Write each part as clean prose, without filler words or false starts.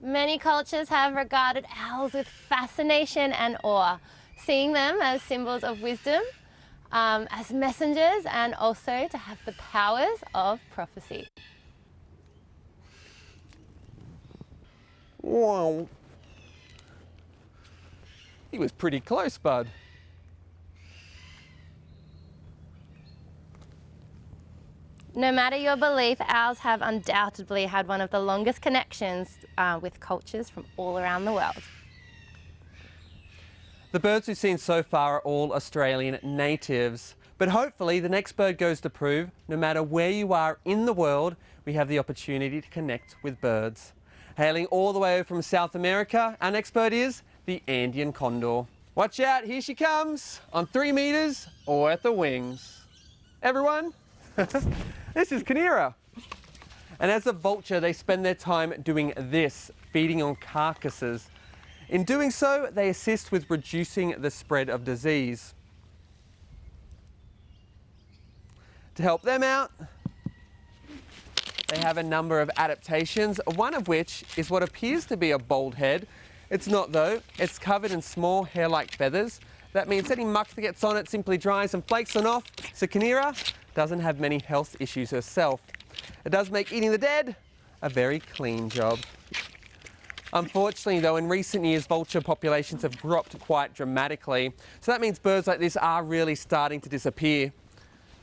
Many cultures have regarded owls with fascination and awe, seeing them as symbols of wisdom, as messengers, and also to have the powers of prophecy. Wow. He was pretty close, bud. No matter your belief, owls have undoubtedly had one of the longest connections with cultures from all around the world. The birds we've seen so far are all Australian natives, but hopefully the next bird goes to prove no matter where you are in the world, we have the opportunity to connect with birds. Hailing all the way over from South America, our next bird is the Andean Condor. Watch out, here she comes, on 3 metres or at the wings. Everyone, this is Kinera. And as a vulture, they spend their time doing this, feeding on carcasses. In doing so, they assist with reducing the spread of disease. To help them out, they have a number of adaptations, one of which is what appears to be a bald head. It's not though, it's covered in small hair-like feathers. That means any muck that gets on it simply dries and flakes on off, so Kinera doesn't have many health issues herself. It does make eating the dead a very clean job. Unfortunately though, in recent years, vulture populations have dropped quite dramatically, so that means birds like this are really starting to disappear.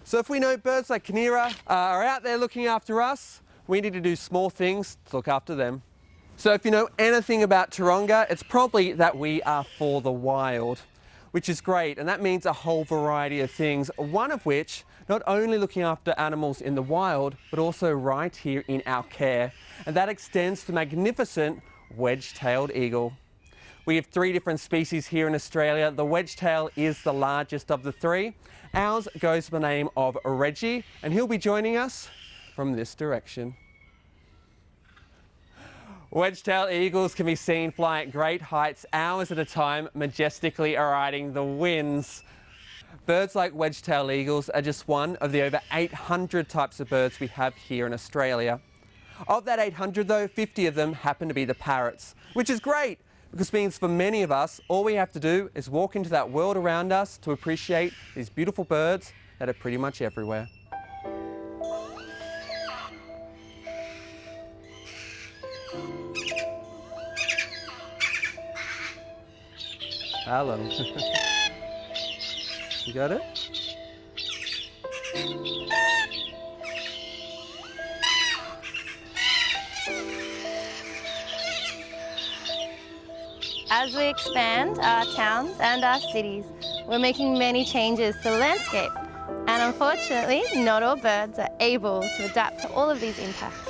So if we know birds like Kinera are out there looking after us, we need to do small things to look after them. So if you know anything about Taronga, it's probably that we are for the wild, which is great, and that means a whole variety of things, one of which not only looking after animals in the wild, but also right here in our care, and that extends to magnificent Wedgetailed Eagle. We have 3 different species here in Australia. The wedgetail is the largest of the 3. Ours goes by the name of Reggie, and he'll be joining us from this direction. Wedgetailed eagles can be seen fly at great heights, hours at a time, majestically riding the winds. Birds like wedge-tailed eagles are just one of the over 800 types of birds we have here in Australia. Of that 800 though, 50 of them happen to be the parrots, which is great because it means for many of us, all we have to do is walk into that world around us to appreciate these beautiful birds that are pretty much everywhere. Hello. You got it? As we expand our towns and our cities, we're making many changes to the landscape. And unfortunately, not all birds are able to adapt to all of these impacts.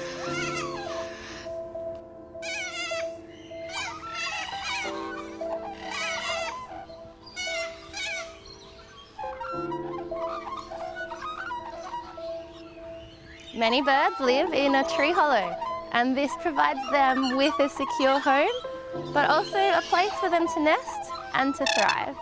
Many birds live in a tree hollow, and this provides them with a secure home, but also a place for them to nest and to thrive.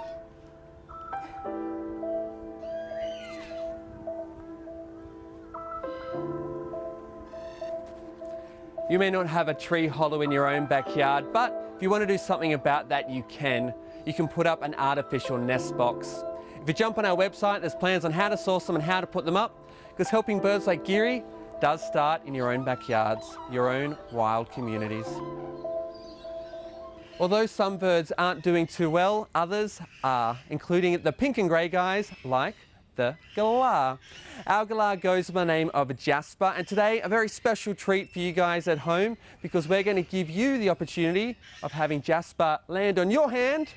You may not have a tree hollow in your own backyard, but if you want to do something about that, you can. You can put up an artificial nest box. If you jump on our website, there's plans on how to source them and how to put them up, because helping birds like Geary does start in your own backyards, your own wild communities. Although some birds aren't doing too well, others are, including the pink and grey guys like the Galah. Our Galah goes by the name of Jasper, and today a very special treat for you guys at home because we're going to give you the opportunity of having Jasper land on your hand,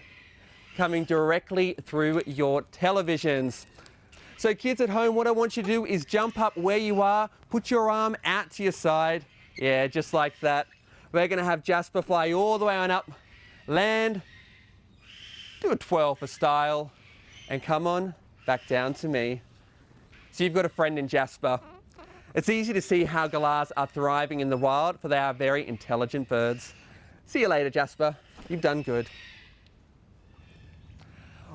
coming directly through your televisions. So kids at home, what I want you to do is jump up where you are, put your arm out to your side, yeah, just like that. We're going to have Jasper fly all the way on up, land, do a 12 for style, and come on back down to me. So you've got a friend in Jasper. It's easy to see how galahs are thriving in the wild, for they are very intelligent birds. See you later, Jasper. You've done good.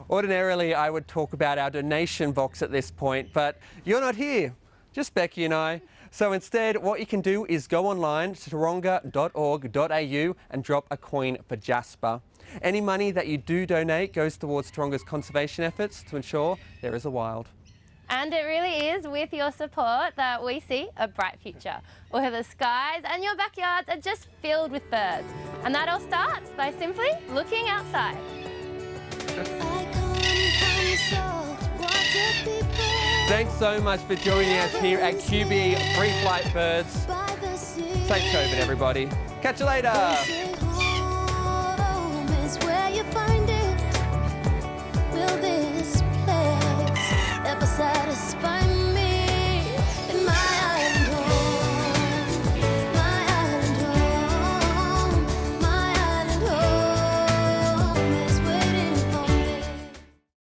Ordinarily, I would talk about our donation box at this point, but you're not here, just Becky and I. So instead, what you can do is go online to taronga.org.au and drop a coin for Jasper. Any money that you do donate goes towards Taronga's conservation efforts to ensure there is a wild. And it really is with your support that we see a bright future, where the skies and your backyards are just filled with birds. And that all starts by simply looking outside. Thanks so much for joining us here at QB Free Flight Birds. Safe COVID, everybody. Catch you later.